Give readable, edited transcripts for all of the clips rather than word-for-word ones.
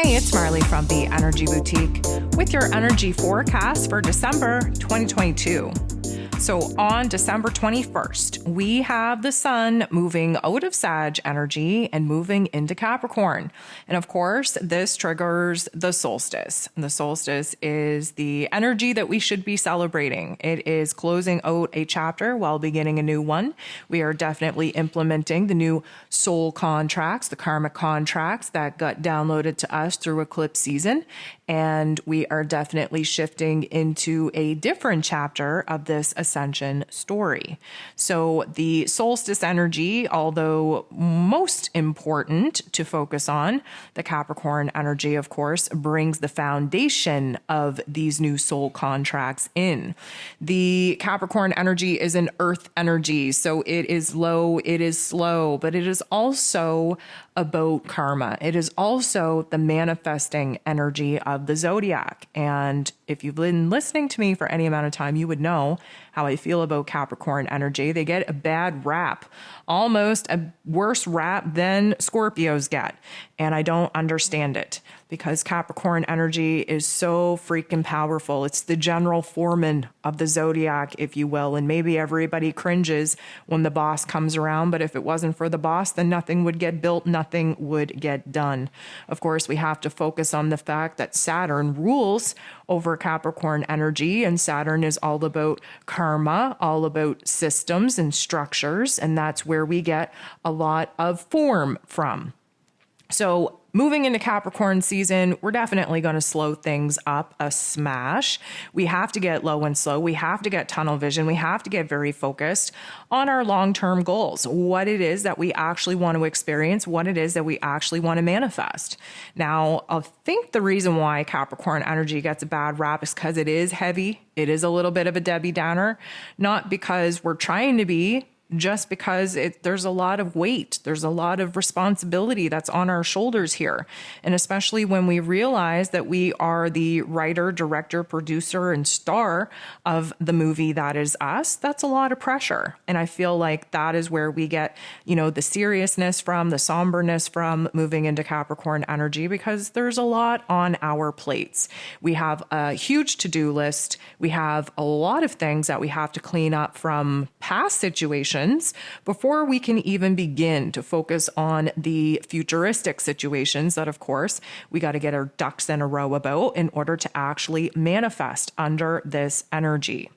Hey, it's Marley from the Energy Boutique with your energy forecast for December 2022. So on December 21st, we have the sun moving out of Sag energy and moving into Capricorn. And of course, this triggers the solstice. And the solstice is the energy that we should be celebrating. It is closing out a chapter while beginning a new one. We are definitely implementing the new soul contracts, the karmic contracts that got downloaded to us through eclipse season. And we are definitely shifting into a different chapter of this ascension story. So the solstice energy, although most important to focus on, the Capricorn energy, of course, brings the foundation of these new soul contracts in. The Capricorn energy is an earth energy, so it is low, it is slow, but it is also about karma. It is also the manifesting energy of the zodiac. And if you've been listening to me for any amount of time, you would know how I feel about Capricorn energy. They get a bad rap, almost a worse rap than Scorpios get. And I don't understand it because Capricorn energy is so freaking powerful. It's the general foreman of the zodiac, if you will. And maybe everybody cringes when the boss comes around. But if it wasn't for the boss, then nothing would get built, nothing would get done. Of course, we have to focus on the fact that Saturn rules over Capricorn energy, and Saturn is all about karma, all about systems and structures, and that's where we get a lot of form from. So moving into Capricorn season, we're definitely going to slow things up a smash. We have to get low and slow. We have to get tunnel vision. We have to get very focused on our long-term goals, what it is that we actually want to experience, what it is that we actually want to manifest. Now, I think the reason why Capricorn energy gets a bad rap is because it is heavy. It is a little bit of a Debbie Downer, not because we're trying to be, just because there's a lot of weight, there's a lot of responsibility that's on our shoulders here. And especially when we realize that we are the writer, director, producer, and star of the movie that is us, that's a lot of pressure. And I feel like that is where we get, the seriousness from, the somberness from moving into Capricorn energy, because there's a lot on our plates. We have a huge to-do list. We have a lot of things that we have to clean up from past situations before we can even begin to focus on the futuristic situations that, of course, we got to get our ducks in a row about in order to actually manifest under this energy.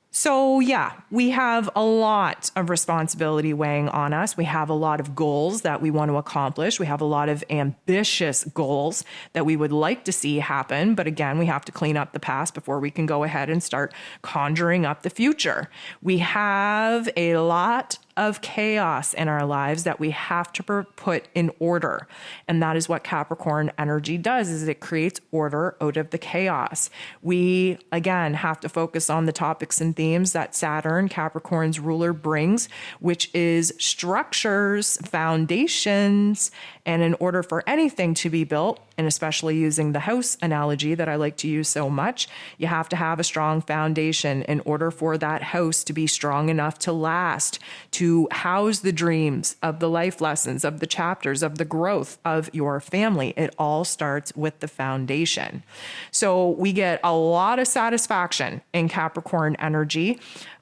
So yeah, we have a lot of responsibility weighing on us. We have a lot of goals that we want to accomplish. We have a lot of ambitious goals that we would like to see happen. But again, we have to clean up the past before we can go ahead and start conjuring up the future. We have a lot of chaos in our lives that we have to put in order. And that is what Capricorn energy does, is it creates order out of the chaos. We, again, have to focus on the topics and themes that Saturn, Capricorn's ruler, brings, which is structures, foundations, and in order for anything to be built, and especially using the house analogy that I like to use so much, you have to have a strong foundation in order for that house to be strong enough to last, to house the dreams of the life lessons, of the chapters, of the growth of your family. It all starts with the foundation. So we get a lot of satisfaction in Capricorn energy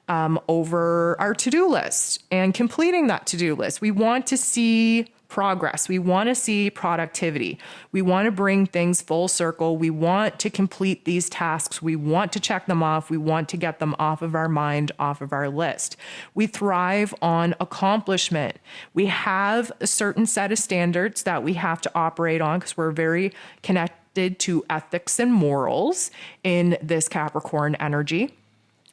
over our to-do list and completing that to-do list. We want to see progress. We want to see productivity. We want to bring things full circle. We want to complete these tasks. We want to check them off. We want to get them off of our mind, off of our list. We thrive on accomplishment. We have a certain set of standards that we have to operate on because we're very connected to ethics and morals in this Capricorn energy.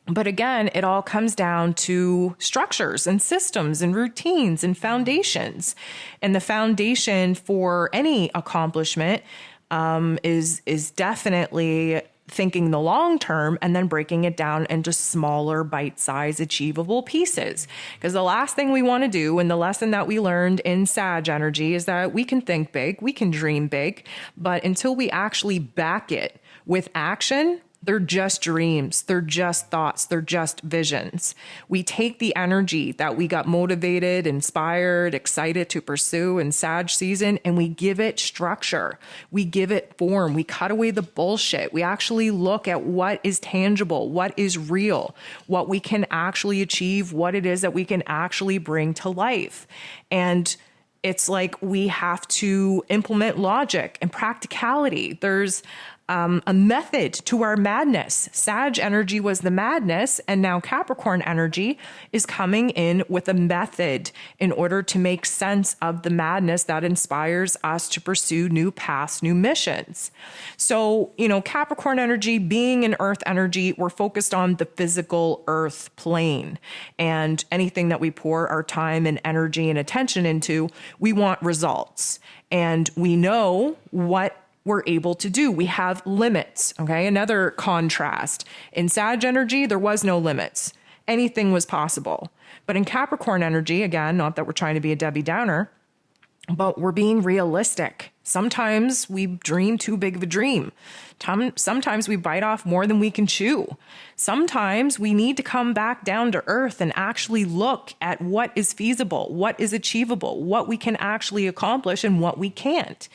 But again, it all comes down to structures and systems and routines and foundations. And the foundation for any accomplishment is definitely thinking the long term and then breaking it down into smaller, bite-sized, achievable pieces. Because the last thing we want to do, and the lesson that we learned in Sag energy, is that we can think big, we can dream big, but until we actually back it with action, They're just dreams. They're just thoughts. They're just visions. We take the energy that we got motivated, inspired, excited to pursue in Sag season, and we give it structure. We give it form. We cut away the bullshit. We actually look at what is tangible, what is real, what we can actually achieve, what it is that we can actually bring to life. And it's like we have to implement logic and practicality. There's a method to our madness. Sag energy was the madness, and now Capricorn energy is coming in with a method in order to make sense of the madness that inspires us to pursue new paths, new missions. So, Capricorn energy being an earth energy, we're focused on the physical earth plane, and anything that we pour our time and energy and attention into, we want results. And we know what we're able to do. We have limits. Okay. Another contrast. In Sag energy, there was no limits. Anything was possible. But in Capricorn energy, again, not that we're trying to be a Debbie Downer, but we're being realistic. Sometimes we dream too big of a dream. Sometimes we bite off more than we can chew. Sometimes we need to come back down to earth and actually look at what is feasible, what is achievable, what we can actually accomplish and what we can't.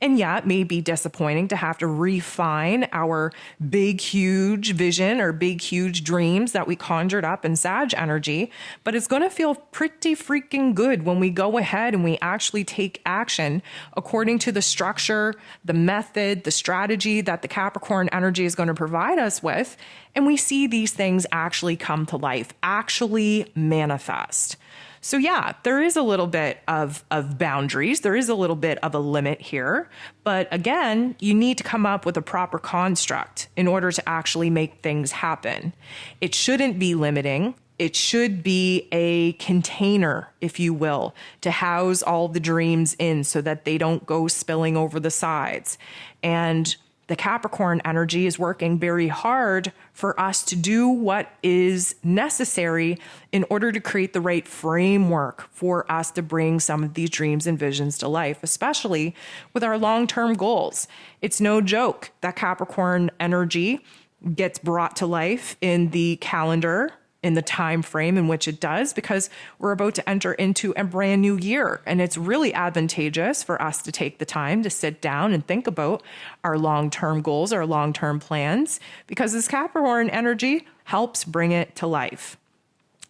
And yeah, it may be disappointing to have to refine our big, huge vision or big, huge dreams that we conjured up in Sag energy, but it's going to feel pretty freaking good when we go ahead and we actually take action according to the structure, the method, the strategy that the Capricorn energy is going to provide us with. And we see these things actually come to life, actually manifest. So yeah, there is a little bit of boundaries. There is a little bit of a limit here. But again, you need to come up with a proper construct in order to actually make things happen. It shouldn't be limiting. It should be a container, if you will, to house all the dreams in so that they don't go spilling over the sides. And the Capricorn energy is working very hard for us to do what is necessary in order to create the right framework for us to bring some of these dreams and visions to life, especially with our long-term goals. It's no joke that Capricorn energy gets brought to life in the calendar, in the time frame in which it does, because we're about to enter into a brand new year. And it's really advantageous for us to take the time to sit down and think about our long-term goals, our long-term plans, because this Capricorn energy helps bring it to life.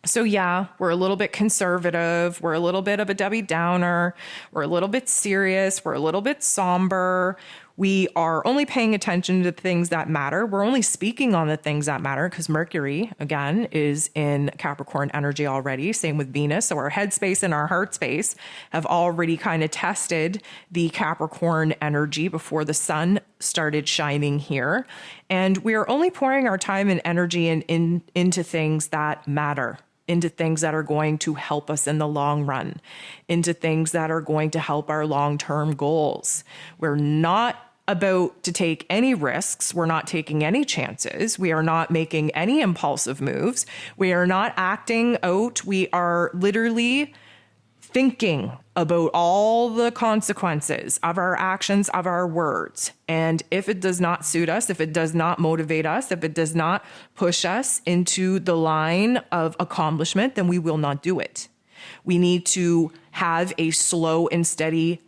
So yeah, we're a little bit conservative. We're a little bit of a Debbie Downer. We're a little bit serious. We're a little bit somber. We are only paying attention to things that matter. We're only speaking on the things that matter because Mercury, again, is in Capricorn energy already. Same with Venus. So our headspace and our heart space have already kind of tested the Capricorn energy before the sun started shining here. And we are only pouring our time and energy into things that matter, into things that are going to help us in the long run, into things that are going to help our long-term goals. We're not about to take any risks. We're not taking any chances. We are not making any impulsive moves. We are not acting out. We are literally thinking about all the consequences of our actions, of our words. And if it does not suit us, if it does not motivate us, if it does not push us into the line of accomplishment, then we will not do it. We need to have a slow and steady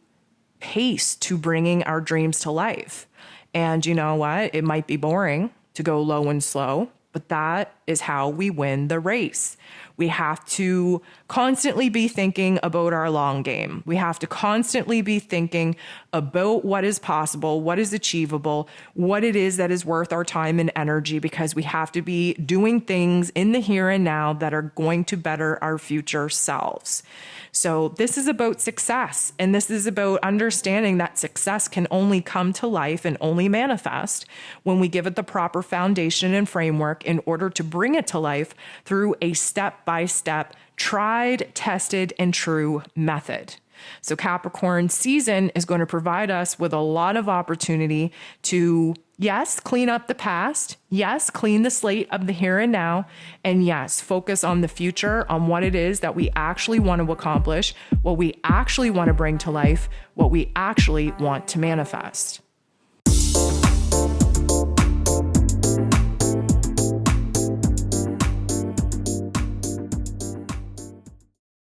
pace to bringing our dreams to life. And you know what? It might be boring to go low and slow, but that is how we win the race. We have to constantly be thinking about our long game. We have to constantly be thinking about what is possible, what is achievable, what it is that is worth our time and energy, because we have to be doing things in the here and now that are going to better our future selves. So this is about success, and this is about understanding that success can only come to life and only manifest when we give it the proper foundation and framework in order to bring it to life through a step-by-step, tried, tested, and true method. So Capricorn season is going to provide us with a lot of opportunity to, yes, clean up the past. Yes, clean the slate of the here and now. And yes, focus on the future, on what it is that we actually want to accomplish, what we actually want to bring to life, what we actually want to manifest.